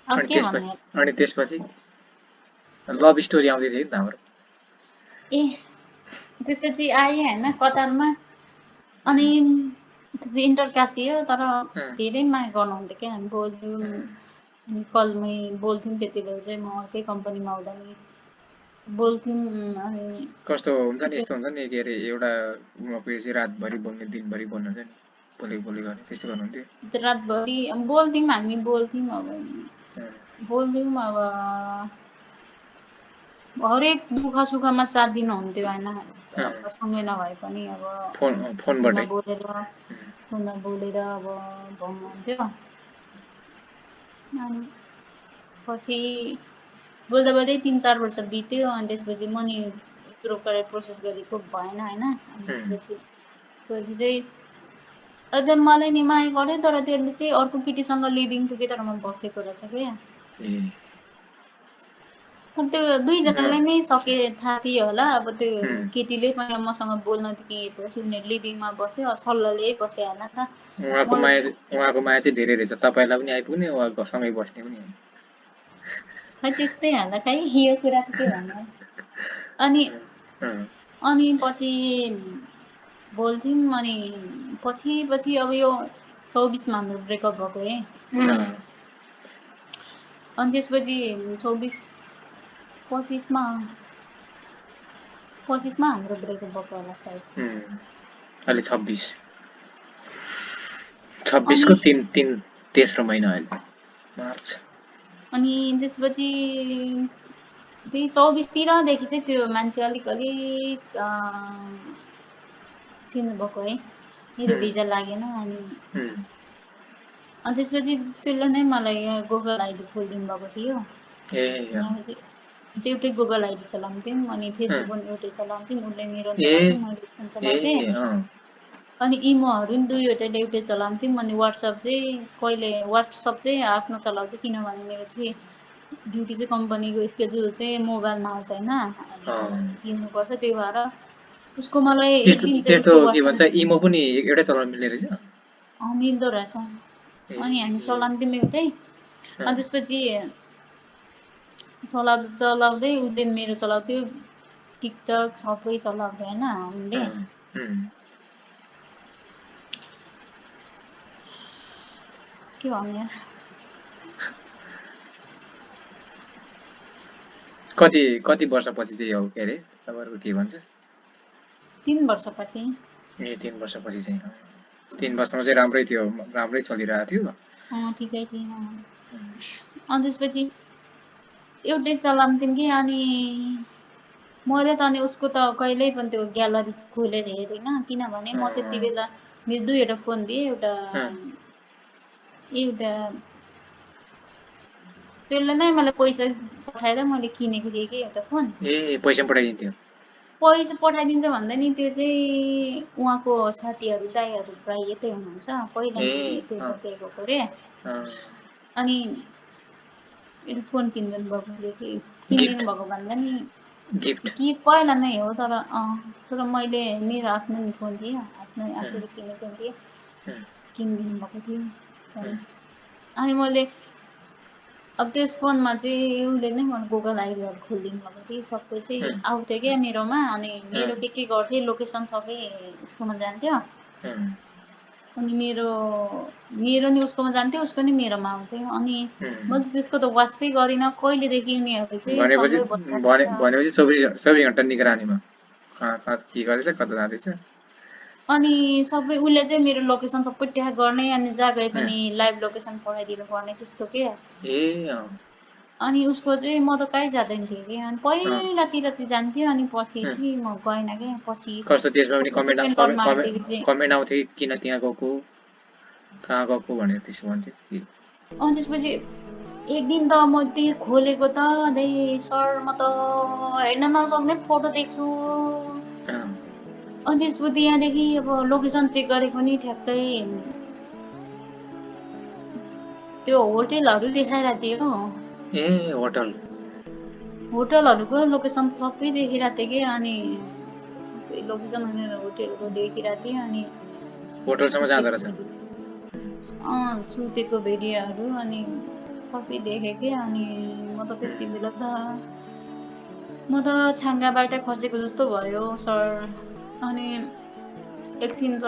अब अनि के भन्ने त्यसपछि लभ स्टोरी आउँदै थियो नि त हाम्रो। ए त्यसपछि आएँ होइन कतारमा। अनि त्यो चाहिँ इन्टर क्लास थियो तर धेरै माया गर्नुहुन्थ्यो क्या। हामी बोल्थ्यौँ अनि कलमै बोल्थ्यौँ। त्यति बेला चाहिँ म अर्कै कम्पनीमा हुँदा नि बोल्थ्यौँ। अनि कस्तो हुन्छ नि, यस्तो हुन्छ नि के अरे एउटा पुगेपछि रातभरि बोल्ने, दिनभरि बोल्नु हुन्छ नि, बोली गर्ने, त्यस्तो गर्नुहुन्थ्यो। रातभरि बोल्थ्यौँ, हामी बोल्थ्यौँ। अब बोल्थ्यौँ अब हरेक दुःख सुखमा साथ दिनुहुन्थ्यो होइन। अब सँगै नभए पनि अब फोनमा बोलेर अब भन्नुहुन्थ्यो। अनि पछि बोल्दा बोल्दै 3-4 वर्ष बित्यो। अनि त्यसपछि म नि युरोप गएर प्रोसेस गरेको भएन होइन। अनि त्यसपछि चाहिँ अझ मलाई नि माया गऱ्यो तर त्यसले चाहिँ अर्को केटीसँग लिभिङ टुगेदरमा बसेको रहेछ क्या। त्यो दुईजनालाई नै सके थाहा थियो होला। अब त्यो केटीले पनि मसँग बोल्न दिएपछि उनीहरू लिभिङमा बस्यो, सल्लाहले बस्यो होला त। उहाँको माया चाहिँ धेरै रहेछ, तपाईँलाई पनि आइपुग्ने, उहाँको सँगै बस्ने पनि। खै त्यस्तै होला खै, यो कुरा त के भन्नु। अनि पछि बोल्थ्यौँ। अनि पछि अब यो 24मा हाम्रो ब्रेकअप भएको है। अनि त्यसपछि 25मा हाम्रो ब्रेकअप भएको होला सायद। अहिले 26को 3 तेस्रो महिना अहिले मार्च। अनि त्यसपछि त्यही 24तिरदेखि चाहिँ त्यो मान्छे अलिक चिन्नु भएको है। मेरो भिजा लागेन। अनि त्यसपछि त्यसले नै मलाई गुगल आइडी खोलिदिनु भएको थियो। एउटै गुगल आइडी चलाउँथ्यौँ। अनि फेसबुक पनि एउटै चलाउँथ्यौँ। उसले मेरो चलाउँथ्यौँ, मैले फोन चलाउँथेँ। अनि इमोहरू पनि दुईवटैले एउटै चलाउँथ्यौँ। अनि वाट्सएप चाहिँ आफ्नो चलाउँथ्यो किनभने मेरो चाहिँ ड्युटी चाहिँ कम्पनीको स्केड्युल चाहिँ मोबाइलमा आउँछ होइन। किन्नुपर्छ, त्यही भएर उसको मलाई एक दिन चाहिँ त्यस्तो के भन्छ इमो पनि एउटै चलाउन मिल्ने रहेछ। मिल्दो रहेछ। अनि हामी चलाउँथ्यौँ एउटै। अनि त्यसपछि चलाउँदै उसले मेरो चलाउँथ्यो, टिकटक सबै चलाउँथ्यो होइन उनले। के भन्ने कति वर्षपछि चाहिँ हो के अरे तपाईँहरूको के भन्छ 3 वर्षपछि। 3 वर्षपछि चाहिँ 3 वर्षमा चाहिँ राम्रै थियो, राम्रै चलिरहेको थियो। ठिकै थियो। अनि त्यसपछि एउटै चलाउँथ्यौँ कि। अनि मैले त अनि उसको त कहिल्यै पनि त्यो ग्यालरी खोलेर हेरेन किनभने म त्यति बेला मेरो दुईवटा फोन थिए। एउटा त्यसले नै मलाई पैसा पठाएर मैले किनेको थिएँ कि एउटा फोन। पैसा पठाइदिन्थ्यो। पैसा पठाइदिन्छ भन्दा नि त्यो चाहिँ उहाँको साथीहरू दाइहरू प्रायः यतै हुनुहुन्छ, पहिला त्यो बसेको अरे। अनि एउटा फोन किनिदिनु भएको थियो कि किनिदिनु भएको भन्दा नि गिफ्ट पहिला नै हो। तर मैले मेरो आफ्नो नि फोन थियो, आफूले किनेको थिएँ, किनिदिनु भएको थियो। अनि मैले अब त्यस फोनमा चाहिँ उसले नै मलाई गुगल आइडीहरू खोलिदिनु भएको थियो। सबै चाहिँ आउँथ्यो क्या मेरोमा। अनि मेरो के गर्थेँ लोकेसन सबै उसकोमा जान्थ्यो। अनि मेरो नि उसकोमा जान्थ्यो, उसको नि मेरोमा आउँथ्यो। अनि मैले त्यसको त वास्तै गरिनँ कहिलेदेखि उनीहरू चाहिँ सँगै भनेपछि 24 घण्टा निगरानीमा कहाँ के गरेछ, कता जाँदैछ। अनि सबै उसले चाहिँ मेरो लोकेसन सबै ट्याग गर्ने। अनि जहाँ गए पनि लाइभ लोकेसन पठाइदिनु पर्ने त्यस्तो के। अनि उसको चाहिँ म त कहीँ जाँदैन थिएँ कि। अनि पहिलातिर चाहिँ जान्थ्यो। अनि पछि चाहिँ म गएन क्या। पछि कस्तो त्यसमा पनि कमेन्ट आउँथ्यो किन त्यहाँ गएको, कहाँ गएको भनेर त्यसो भन्थ्यो। अनि त्यसपछि एक दिन त म त्यो खोलेको त सर म त हेर्न नसक्ने फोटो देख्छु। अनि त्यसपछि यहाँदेखि अब लोकेसन चेक गरेको नि ठ्याक्कै त्यो होटेलहरू देखाइरहेको थियो। होटलहरूको लोकेसन सबै देखिरहेको थियो कि। अनि सबै लोकेसन होटेलको देखिरहेको थियो। अनि होटलसम्म जाँदो रहेछ। सुतेको भिडियोहरू अनि सबै देखेँ कि अनि म त त्यति बेला त म त छाङ्गाबाट खसेको जस्तो भयो सर। अनि एकछिन त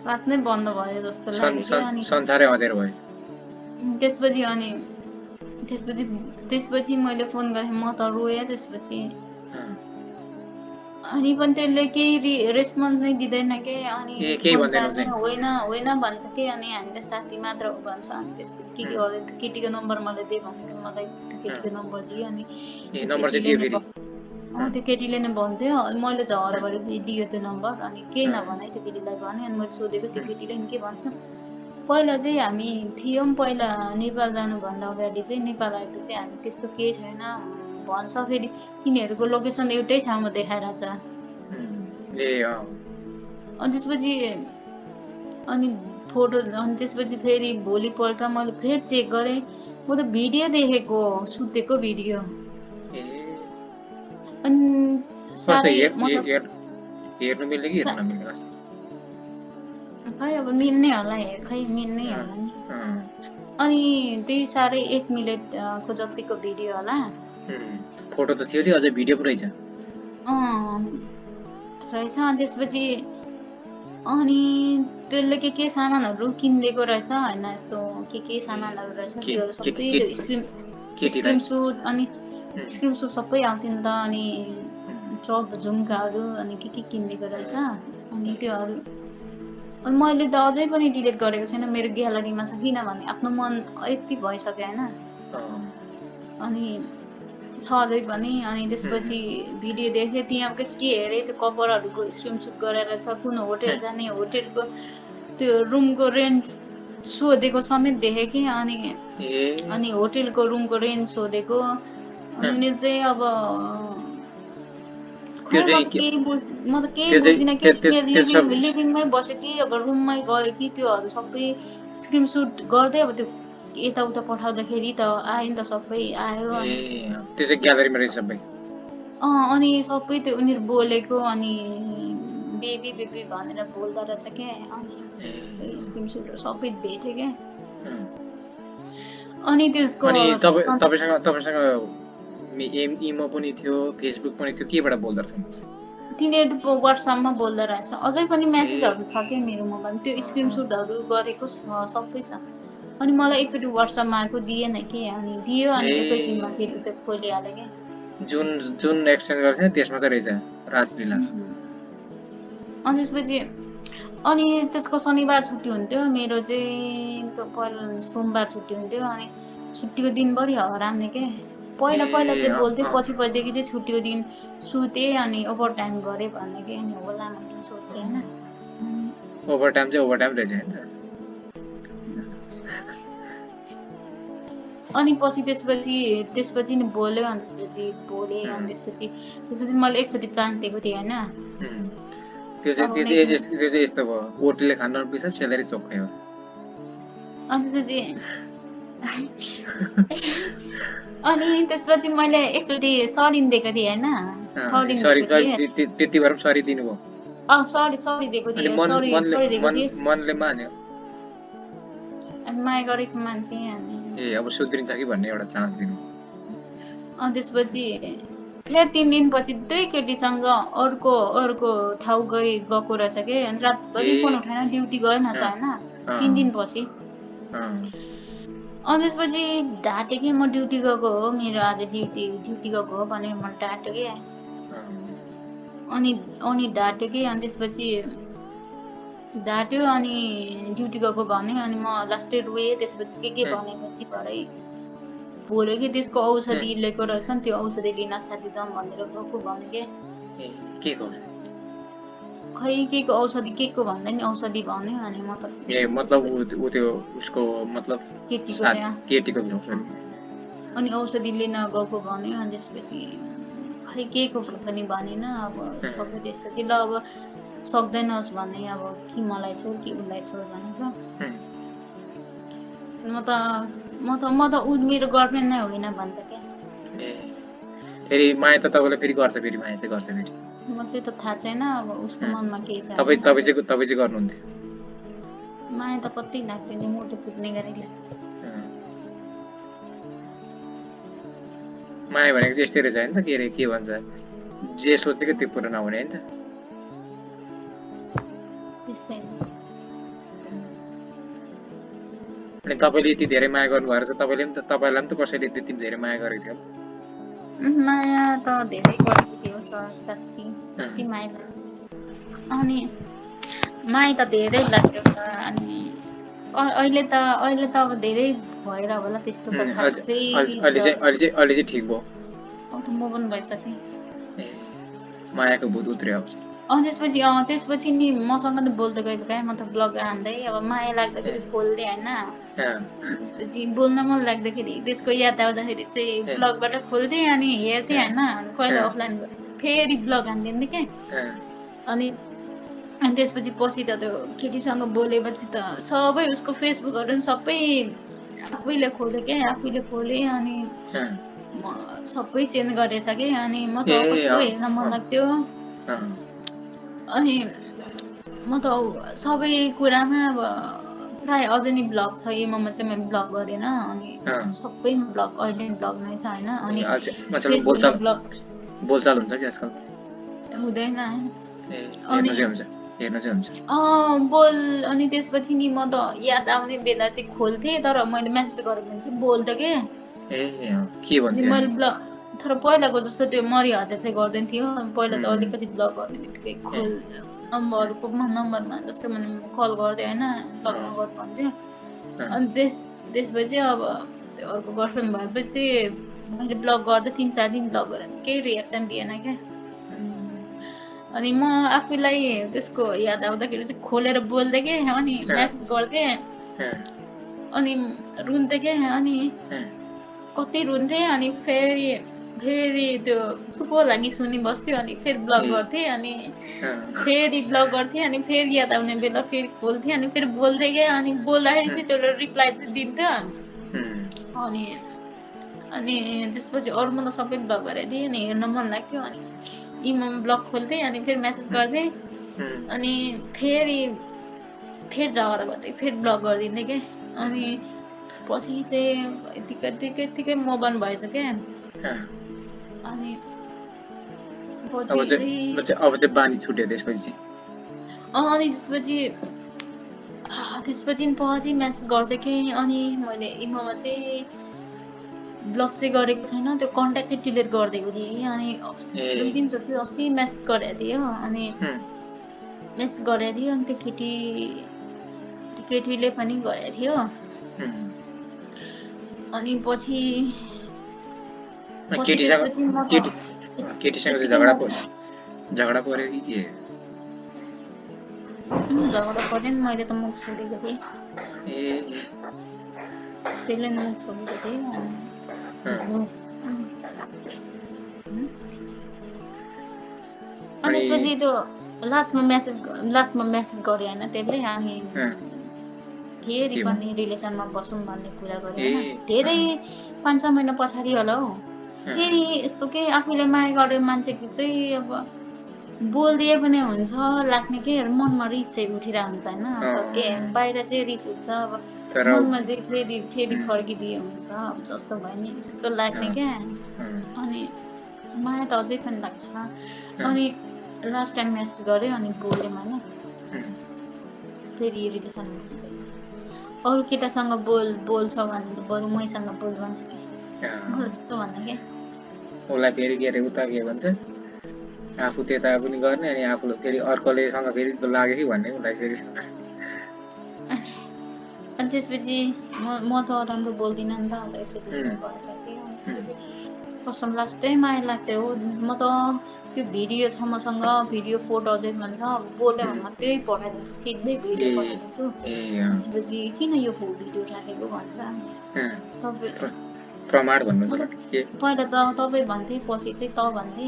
सास नै बन्द भयो जस्तो लाग्यो कि अनि संसारै अँध्यारो भयो। त्यसपछि अनि त्यसपछि मैले फोन गरेँ, म त रोएँ त्यसपछि। अनि पनि त्यसले केही रेस्पोन्स नै दिँदैन के। अनि केही फोन भन्दैन तान्यो, चाहिँ होइन होइन भन्छ कि। अनि हामी त साथी मात्र हो भन्छ। अनि त्यसपछि के गर्दै केटीको नम्बर मलाई दे भनेको, मलाई त्यो केटीको नम्बर दियो। अनि त्यो नम्बर चाहिँ दियो फेरि। त्यो केटीले नै भन्थ्यो, मैले झगडा गरेर दियो त्यो नम्बर। अनि केही नभने त्यो केटीलाई भने। अनि मैले सोधेको त्यो केटीले नि के भन्छ, पहिला चाहिँ हामी थियौँ, पहिला नेपाल जानुभन्दा अगाडि चाहिँ नेपाल आएपछि चाहिँ हामी त्यस्तो केही छैन भन्छ। फेरि तिनीहरूको लोकेसन एउटै ठाउँमा देखाइरहेछ। अनि त्यसपछि अनि फोटो, अनि त्यसपछि फेरि भोलिपल्ट मैले फेरि चेक गरेँ, म त भिडियो देखेको, सुतेको भिडियो। अनि साह्रै हेर्नु मिल्ने कि हेर्नु नमिल्ने? खै अब मिल्ने होला, खै मिल्नै होला नि। अनि त्यही साह्रै 1 मिनेटको जतिको भिडियो होला। फोटो त थियो, अझै भिडियो पुरै छ। रहेछ। अनि त्यसपछि अनि त्यसले के सामानहरू किनिदिएको रहेछ होइन, यस्तो के सामानहरू रहेछ, त्योहरू सबै स्क्रिनसुट अनि स्क्रिनसुट सबै आउँथ्यो नि त। अनि चप झुम्काहरू अनि के किनिदिएको रहेछ। अनि त्योहरू अनि मैले त अझै पनि डिलिट गरेको छैन, मेरो ग्यालरीमा छ। किनभने आफ्नो मन यति भइसक्यो होइन। अनि छ अझै पनि। अनि त्यसपछि भिडियो देखेँ, त्यहाँ के हेरेँ, त्यो कभरहरूको स्क्रिनसुट गरेर छ। कुन होटेल जाने, होटेलको त्यो रुमको रेन्ट सोधेको समेत देखेँ कि। अनि होटेलको रुमको रेन्ट सोधेको। अनि उनीहरू चाहिँ अब खै म त केही बुझ्दिनँ कि। लिभिङमै बस्यो कि अब रुममै गयो कि, त्योहरू सबै स्क्रिनसुट गर्दै अब त्यो यताउता पठाउँदाखेरि त आयो नि त, सबै आयो। अनि सबै त्यो उनीहरू बोलेको अनि बेबी बेबी भनेर बोल्दो रहेछ क्या। अनि स्क्रिनसुटहरू सबै भेट्यो क्या। अनि त्यसको तपाईसँग इमो पनि थियो, फेसबुक पनि थियो, केबाट बोल्दो रहेछ? तिनीहरू वाट्सएपमा बोल्दो रहेछ। अझै पनि मेसेजहरू छ क्या मेरो मोबाइल, त्यो स्क्रिनसुटहरू गरेको सबै छ। अनि मलाई एकचोटि वाट्सएपमा आएको दिएन कि। अनि दियो, अनि एकैछिनमा फेरि त्यो खोलिहाल्यो क्या। जुन एक्सचेन्ज गर्छ त्यसमा चाहिँ रहेछ राजलीला। अनि त्यसपछि अनि त्यसको शनिबार छुट्टी हुन्थ्यो, मेरो चाहिँ पहिला सोमबार छुट्टी हुन्थ्यो। अनि छुट्टीको दिनभरि हराउने के। पहिला चाहिँ बोल्थेँ, पछिदेखि चाहिँ छुट्टीको दिन सुतेँ अनि ओभर टाइम गरेँ भन्ने के। अनि होला भन्ने सोच्थेँ होइन। ओभर टाइम चाहिँ ओभर टाइम रहेछ। अनि त्यसपछि नि बोल्यो। अनि त्यसपछि बोलेँ। अनि त्यसपछि मैले एकचोटि चान्स दिएको थिएँ होइन। त्यो चाहिँ यस्तो भयो, होटलले खान बिर्छ, सेलेरी चोक्कै हो। अनि त्यसपछि मैले एकचोटि सरी दिएको थिएँ होइन। त्यति भएर पनि सरी दिनुभयो? सरी दिएको थिएँ। मनले मान्यो? माया गरेको मान्छे हामी। अब सुध्रिन्छ कि भन्ने एउटा चान्स दिनु। अनि त्यसपछि फेरि 3 दिनपछि त्यही केटीसँग अर्को ठाउँ गएको रहेछ कि। अनि रातभरि फोन उठाएन, ड्युटी गएन छ होइन, 3 दिनपछि। अनि त्यसपछि ढाँटेँ कि म ड्युटी गएको हो, मेरो आज ड्युटी गएको हो भनेर म ढाँटेँ कि। अनि ढाँटेँ कि। अनि त्यसपछि ढाँट्यो अनि ड्युटी गएको भने। अनि म लास्टै रोएँ। त्यसपछि के भनेपछि भरै बोल्यो कि त्यसको औषधि लिएको रहेछ नि, त्यो औषधि लिन साथी जाउँ भनेर गएको भने के। खै के को औषधि, के को भन्दा नि औषधि भन्यो। अनि म त मतलब उसको मतलब केटीको अनि औषधि लिन गएको भन्यो। अनि त्यसपछि खै के को पनि भनेन। अब सक्यो त्यसपछि ल अब सक्दैनस् भने अब कि मलाई छोड कि उसलाई छोड भनेको। म त ऊ मेरो गर्लफ्रेन्ड नै होइन भन्छ क्या। फेरि माया त तपाईँलाई फेरि गर्छ, फेरि माया चाहिँ गर्छ फेरि? म त्यो त थाहा छैन, अब उसको मनमा केही छ। तपाईँ चाहिँ गर्नुहुन्थ्यो? माया त कति लाग्थ्यो नि, मुटु फुट्ने गरी लाग्थ्यो। माया भनेको चाहिँ यस्तै रहेछ होइन त, के अरे के भन्छ, जे सोचेको त्यो पुरा नहुने होइन त। त्यस्तै अनि तपाईँले यति धेरै माया गर्नुभएको रहेछ, तपाईँलाई पनि त कसैले त्यति धेरै माया गरेको थियो। माया त धेरै गरेको थियो सर, साँच्ची यति माया लाग्यो। अनि माया त धेरै लाग्यो सर। अनि अहिले त अब धेरै भएर होला त्यस्तो त खासै। अहिले चाहिँ ठिक भयो। अब त म पनि भइसकेँ। मायाको भूत उत्र्यो आउँछ। त्यसपछि नि मसँग त बोल्दै गएको क्या, म त ब्लग हान्दै अब माया लाग्दाखेरि खोल्दै होइन। त्यसपछि बोल्न मन लाग्दाखेरि त्यसको याद आउँदाखेरि चाहिँ ब्लगबाट खोल्थेँ अनि हेर्थेँ होइन। कहिले अफलाइन फेरि ब्लग हानिदिन्थेँ क्या। अनि त्यसपछि पछि त त्यो केटीसँग बोलेपछि त सबै उसको फेसबुकहरू सबै आफैले खोलेँ क्या, आफैले खोलेँ। अनि सबै चेन्ज गरेछ कि। अनि म त कस्तो हेर्न मन लाग्थ्यो। अनि म त सबै कुरामा अब प्राय अझै नि ब्लग छ, इमोमा चाहिँ मैले ब्लग गरेन। अनि सबै ब्लग अहिले ब्लग नै छ होइन। अनि बोलचाल हुन्छ कि आजकल हुँदैन। अनि त्यसपछि नि म त याद आउने बेला चाहिँ खोल्थेँ, तर मैले मेसेज गरेको भने चाहिँ बोल्थेँ के मैले ब्लग। तर पहिलाको जस्तो त्यो मरिहाल्दा चाहिँ गर्दैन थियो। पहिला त अलिकति ब्लग गर्ने बित्तिकै नम्बरमा जस्तो मैले कल गर्थेँ होइन, ब्लग नगर भन्थ्यो। अनि त्यसपछि अब त्यो अर्को गर्लफ्रेन्ड भएपछि मैले ब्लग गर्दै 3-4 दिन ब्लग गरेँ, केही रियाक्सन दिएन क्या। अनि म आफूलाई त्यसको याद आउँदाखेरि चाहिँ खोलेर बोल्थेँ कि। अनि मेसेज गर्थेँ अनि रुन्थेँ क्या। अनि कति रुन्थेँ। अनि फेरि त्यो चुप लागि सुनिबस्थ्यो। अनि फेरि ब्लग गर्थेँ। अनि फेरि ब्लग गर्थेँ। अनि फेरि याद आउने बेला फेरि खोल्थेँ। अनि फेरि बोल्थेँ क्या। अनि बोल्दाखेरि चाहिँ त्यो रिप्लाई चाहिँ दिन्थ्यो। अनि त्यसपछि अरू म त सबै ब्लग गरेको थिएँ। अनि हेर्न मन लाग्थ्यो। अनि इमोमा ब्लग खोल्थेँ। अनि फेरि मेसेज गर्थेँ। अनि फेरि झगडा गर्थेँ, फेरि ब्लग गरिदिन्थेँ क्या। अनि पछि चाहिँ यतिकै मोबाइल भएछ क्या। अनि पछि अब चाहिँ बानी छुट्यो त्यसपछि। अनि त्यसपछि पछि मेसेज गर्थेँ कि। अनि मैले इमोमा चाहिँ ब्लग चाहिँ गरेको छैन, त्यो कन्ट्याक्ट चाहिँ डिलिट गरिदिएको थिएँ। अनि 2-3 चोटि अस्ति मेसेज गरेको थियो। अनि मेसेज गरेको थियो। अनि त्यो केटीले पनि गरेको थियो। अनि पछि केटीसँग झगडा पर्यो कि के? झगडा परेन, मैले त मुख छोडेको थिएँ। त्यसले मुख छोडेको थिएँ। अनि त्यसपछि त्यो लास्टमा मेसेज गरे होइन त्यसले। अनि फेरि पनि रिलेसनमा बसौँ भन्ने कुरा गरे होइन। धेरै 5-6 महिना पछाडि होला हौ। फेरि यस्तो के आफूले माया गरेको मान्छेको चाहिँ अब बोलिदिए पनि हुन्छ लाग्ने के, मनमा रिस चाहिँ उठिरहेको हुन्छ होइन। बाहिर चाहिँ रिस उठ्छ, अब मनमा चाहिँ फेरि फर्किदिए हुन्छ जस्तो भयो नि, त्यस्तो लाग्ने क्या। अनि माया त अझै पनि लाग्छ। अनि लास्ट टाइम मेसेज गऱ्यो। अनि बोल्यौँ होइन। फेरि रिलेसनमा अरू केटासँग बोल्छ भने त बरु मैसँग बोल भन्छ कि जस्तो भन्दा क्या। उसलाई फेरि के अरे उता के भन्छ, आफू त्यता पनि गर्ने अनि आफूले फेरि अर्कोलेसँग फेरि लाग्यो कि भन्ने उसलाई फेरि। अनि त्यसपछि म त राम्रो बोल्दिनँ नि त। अन्त एकचोटि कसम लास्टै माया लाग्थ्यो हो। म त त्यो भिडियो छ मसँग, भिडियो फोटो अझै भन्छ। अब बोल्दै भन्दा त्यही पठाइदिन्छु, सिधै भिडियो पठाइदिन्छु। त्यसपछि किन यो भिडियो राखेको भन्छ। प्रमाण भन्नु पहिला त तपाईँ भन्थे, पछि चाहिँ त भन्थे।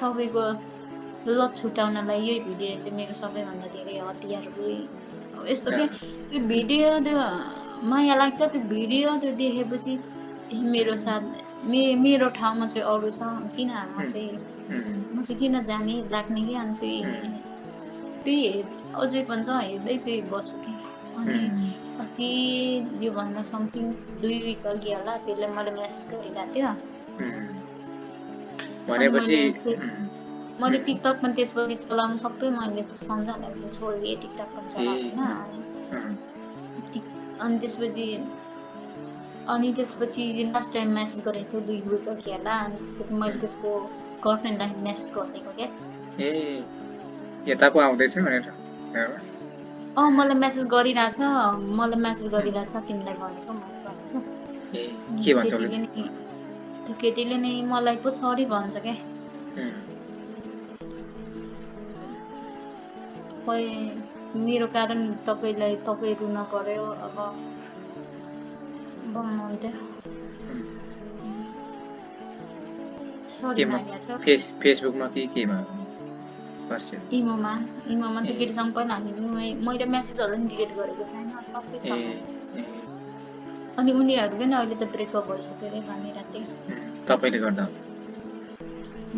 तपाईँको लत छुट्याउनलाई यही भिडियोले मेरो सबैभन्दा धेरै हतियार गए। यस्तो के त्यो भिडियो, त्यो माया लाग्छ त्यो भिडियो, त्यो देखेपछि मेरो साथ मेरो ठाउँमा चाहिँ अरू छ, किन म चाहिँ किन जाने लाग्ने कि। अनि त्यही अझै पनि छ, हेर्दै त्यही बस्छु कि। अनि पछि योभन्दा समथिङ 2 विक अघि होला त्यसले मैले मेसेज गरिरहेको थियो भनेपछि मैले टिकटक पनि त्यसपछि चलाउनु सबै मैले सम्झाएर छोडिदिएँ टिकटक पनि चलाउँदिनँ अनि त्यसपछि लास्ट टाइम मेसेज गरेको थियो 2 विक अघि होला अनि त्यसपछि मैले त्यसको गर्लफ्रेन्डलाई मेसेज गरिदिएको क्या यता पो आउँदैछ भनेर मलाई मेसेज गरिरहेछ तिमीलाई भनेको के भन्छ त्यो केटीले नै मलाई पो सरी भन्छ क्या खै मेरो कारण तपाईँ रुन पर्यो अब भन्नुहुन्थ्यो सरी मागेको छ फेसबुकमा केमा इमोमा त्यो केटीसँग पहिला मैले मेसेजहरू पनि डिलिट गरेको छैन सबै छ अनि उनीहरू पनि अहिले त ब्रेकअप भइसक्यो अरे भनिरहेको थिएँ तपाईँले गर्दा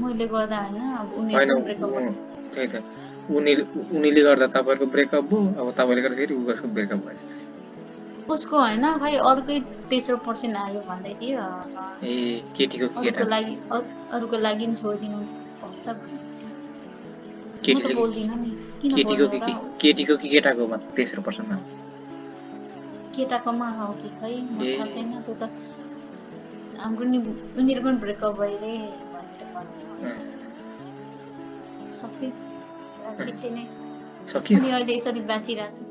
मैले गर्दा होइन अब उनीहरू ब्रेकअप त्यही त उनीले गर्दा तपाईँहरूको ब्रेकअप भयो अब तपाईँले गर्दा फेरि उसको ब्रेकअप भएछ उसको होइन खै अर्कै तेस्रो पर्सन आयो भन्दै थियो केटीको अरूको लागि नि छोडिदिनु पर्छ केटीको कि केटाको तेस्रो पर्सनमा केटाकोमा हो कि खै थाहा छैन त्यो त हाम्रो नि उनीहरू पनि ब्रेकअप भइरे भनेर सबै अहिले यसरी बाँचिरहेको छु